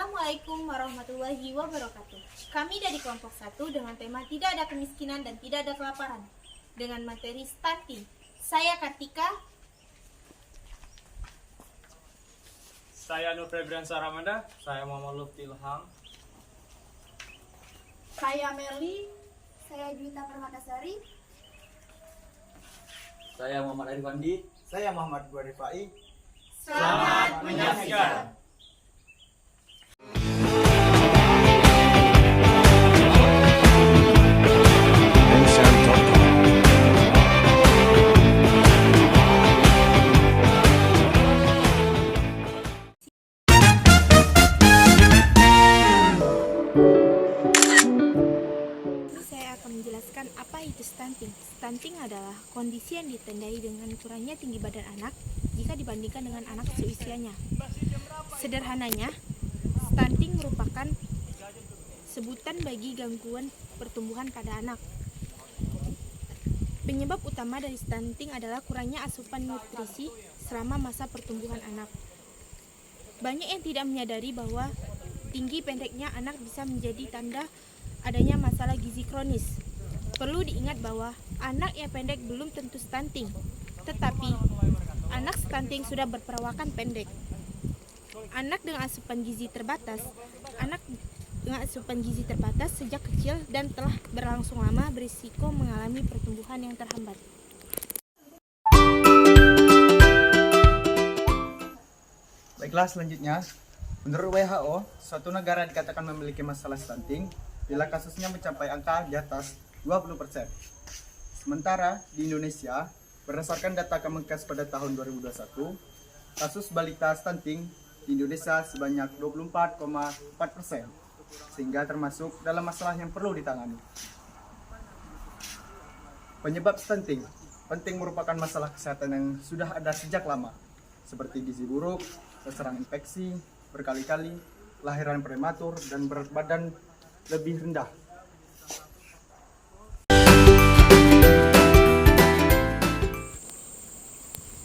Assalamualaikum warahmatullahi wabarakatuh. Kami dari kelompok 1 dengan tema tidak ada kemiskinan dan tidak ada kelaparan dengan materi stunting. Saya Kartika. Saya Nur Febriansa Ramanda. Saya Muhammad Lutfi Ilham. Saya Meli. Saya Juwita Permatasari. Saya Muhammad Arifandi. Saya Muhammad Guarifai. Selamat menyaksikan. Saya akan menjelaskan apa itu stunting. Stunting adalah kondisi yang ditandai dengan kurangnya tinggi badan anak jika dibandingkan dengan anak seusianya. Sederhananya, stunting merupakan sebutan bagi gangguan pertumbuhan pada anak. Penyebab utama dari stunting adalah kurangnya asupan nutrisi selama masa pertumbuhan anak. Banyak yang tidak menyadari bahwa tinggi pendeknya anak bisa menjadi tanda adanya masalah gizi kronis. Perlu diingat bahwa anak yang pendek belum tentu stunting, tetapi anak stunting sudah berperawakan pendek. Anak dengan asupan gizi terbatas sejak kecil dan telah berlangsung lama berisiko mengalami pertumbuhan yang terhambat. Baiklah, selanjutnya, menurut WHO, suatu negara dikatakan memiliki masalah stunting bila kasusnya mencapai angka di atas 20%. Sementara di Indonesia, berdasarkan data Kemenkes pada tahun 2021, kasus balita stunting di Indonesia sebanyak 24,4%, sehingga termasuk dalam masalah yang perlu ditangani. Penyebab stunting penting merupakan masalah kesehatan yang sudah ada sejak lama, seperti gizi buruk, terserang infeksi berkali-kali, kelahiran prematur, dan berat badan lebih rendah.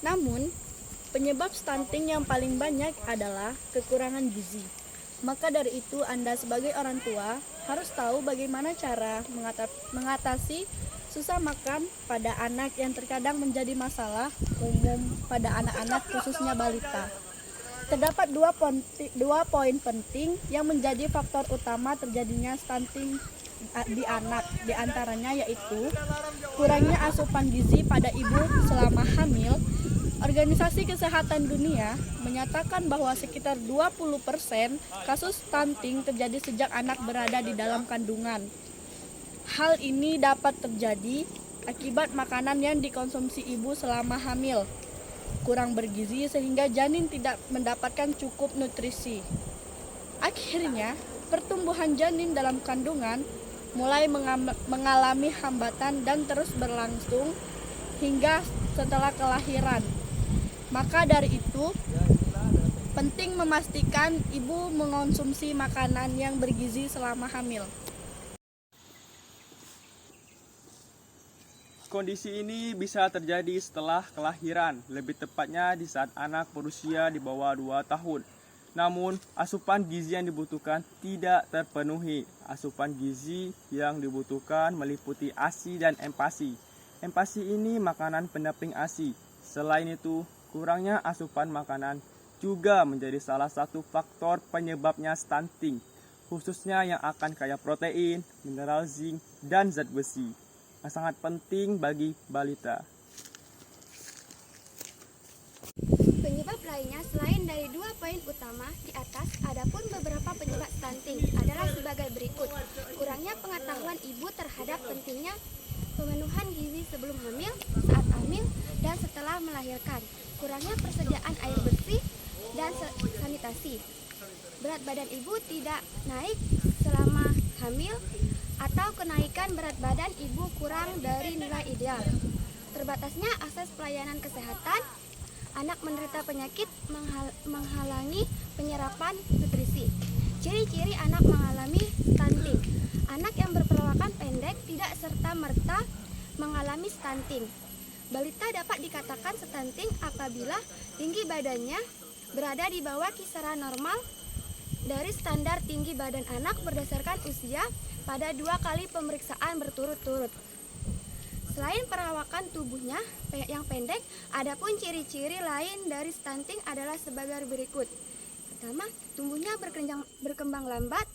Namun, penyebab stunting yang paling banyak adalah kekurangan gizi. Maka dari itu, Anda sebagai orang tua harus tahu bagaimana cara mengatasi susah makan pada anak yang terkadang menjadi masalah umum pada anak-anak khususnya balita. Terdapat dua poin penting yang menjadi faktor utama terjadinya stunting di anak, di antaranya yaitu kurangnya asupan gizi pada ibu selama hamil. Organisasi Kesehatan Dunia menyatakan bahwa sekitar 20% kasus stunting terjadi sejak anak berada di dalam kandungan. Hal ini dapat terjadi akibat makanan yang dikonsumsi ibu selama hamil kurang bergizi sehingga janin tidak mendapatkan cukup nutrisi. Akhirnya, pertumbuhan janin dalam kandungan mulai mengalami hambatan dan terus berlangsung hingga setelah kelahiran. Maka dari itu, penting memastikan ibu mengonsumsi makanan yang bergizi selama hamil. Kondisi ini bisa terjadi setelah kelahiran, lebih tepatnya di saat anak berusia di bawah 2 tahun. Namun, asupan gizi yang dibutuhkan tidak terpenuhi. Asupan gizi yang dibutuhkan meliputi ASI dan MPASI. MPASI ini makanan pendamping ASI. Selain itu, kurangnya asupan makanan juga menjadi salah satu faktor penyebabnya stunting, khususnya yang akan kaya protein, mineral zinc, dan zat besi, yang sangat penting bagi balita. Penyebab lainnya selain dari dua poin utama di atas, adapun beberapa penyebab stunting adalah sebagai berikut. Kurangnya pengetahuan ibu terhadap pentingnya pemenuhan gizi sebelum hamil, saat hamil, dan setelah melahirkan. Kurangnya persediaan air bersih dan sanitasi. Berat badan ibu tidak naik selama hamil, atau kenaikan berat badan ibu kurang dari nilai ideal. Terbatasnya akses pelayanan kesehatan, anak menderita penyakit menghalangi penyerapan nutrisi. Ciri-ciri anak mengalami stunting. Anak yang berperawakan pendek tidak serta-merta mengalami stunting. Balita dapat dikatakan stunting apabila tinggi badannya berada di bawah kisaran normal dari standar tinggi badan anak berdasarkan usia pada 2 kali pemeriksaan berturut-turut. Selain perawakan tubuhnya yang pendek, adapun ciri-ciri lain dari stunting adalah sebagai berikut. Pertama, tumbuhnya berkembang lambat,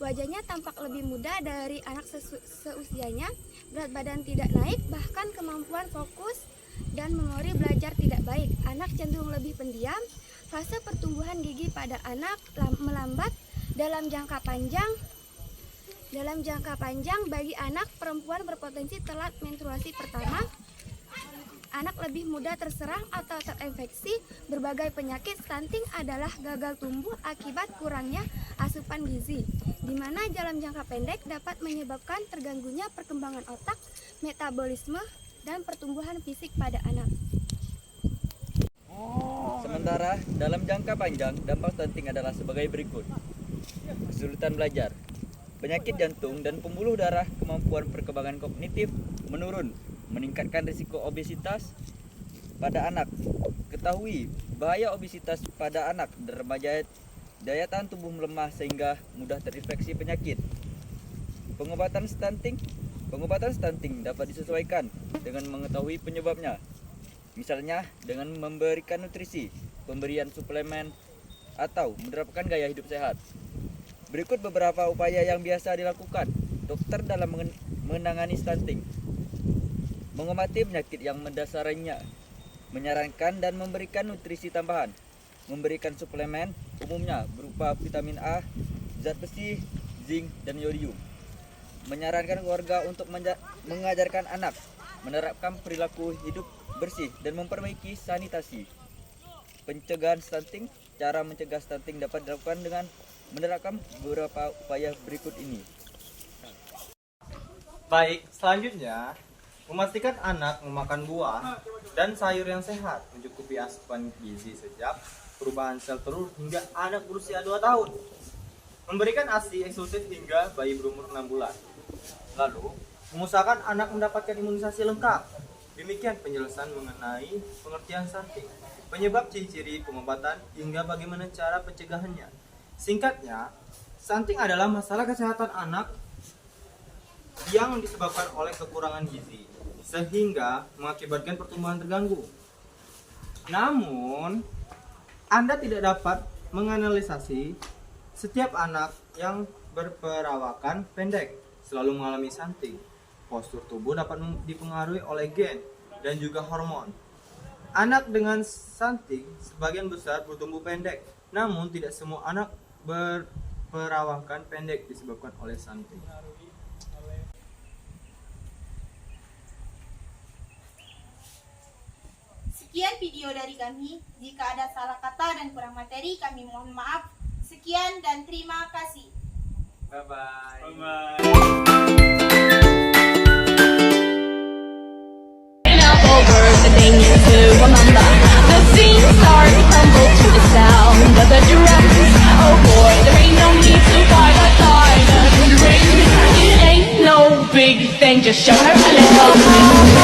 wajahnya tampak lebih muda dari anak seusianya, berat badan tidak naik, bahkan kemampuan fokus dan memori belajar tidak baik. Anak cenderung lebih pendiam, fase pertumbuhan gigi pada anak melambat dalam jangka panjang. Bagi anak perempuan berpotensi telat menstruasi pertama, anak lebih mudah terserang atau terinfeksi berbagai penyakit. Stunting adalah gagal tumbuh akibat kurangnya asupan gizi, di mana dalam jangka pendek dapat menyebabkan terganggunya perkembangan otak, metabolisme, dan pertumbuhan fisik pada anak. Sementara dalam jangka panjang, dampak stunting adalah sebagai berikut. Kesulitan belajar, penyakit jantung dan pembuluh darah, kemampuan perkembangan kognitif menurun, meningkatkan risiko obesitas pada anak. Ketahui bahaya obesitas pada anak dan remaja, daya tahan tubuh melemah sehingga mudah terinfeksi penyakit. Pengobatan stunting dapat disesuaikan dengan mengetahui penyebabnya. Misalnya dengan memberikan nutrisi, pemberian suplemen, atau menerapkan gaya hidup sehat. Berikut beberapa upaya yang biasa dilakukan dokter dalam menangani stunting. Mengobati penyakit yang mendasarinya, menyarankan dan memberikan nutrisi tambahan, memberikan suplemen umumnya berupa vitamin A, zat besi, zinc, dan yodium. Menyarankan keluarga untuk mengajarkan anak menerapkan perilaku hidup bersih dan memperbaiki sanitasi. Pencegahan stunting, cara mencegah stunting dapat dilakukan dengan menerapkan beberapa upaya berikut ini. Baik, selanjutnya memastikan anak memakan buah dan sayur yang sehat, mencukupi asupan gizi sejak perubahan sel telur hingga anak berusia 2 tahun. Memberikan ASI eksklusif hingga bayi berumur 6 bulan. Lalu, mengusahakan anak mendapatkan imunisasi lengkap. Demikian penjelasan mengenai pengertian stunting, penyebab, ciri-ciri, pengobatan, hingga bagaimana cara pencegahannya. Singkatnya, stunting adalah masalah kesehatan anak yang disebabkan oleh kekurangan gizi, sehingga mengakibatkan pertumbuhan terganggu. Namun, Anda tidak dapat menganalisasi setiap anak yang berperawakan pendek selalu mengalami stunting. Postur tubuh dapat dipengaruhi oleh gen dan juga hormon. Anak dengan stunting sebagian besar bertumbuh pendek, namun tidak semua anak berperawakan pendek disebabkan oleh stunting. Sekian video dari kami. Jika ada salah kata dan kurang materi, kami mohon maaf. Sekian dan terima kasih. Bye-bye. Over the danger to remember. The scene starts to tumble to the sound of the drums. Oh boy, there ain't no need to fight a side. It ain't no big thing, just show her a little.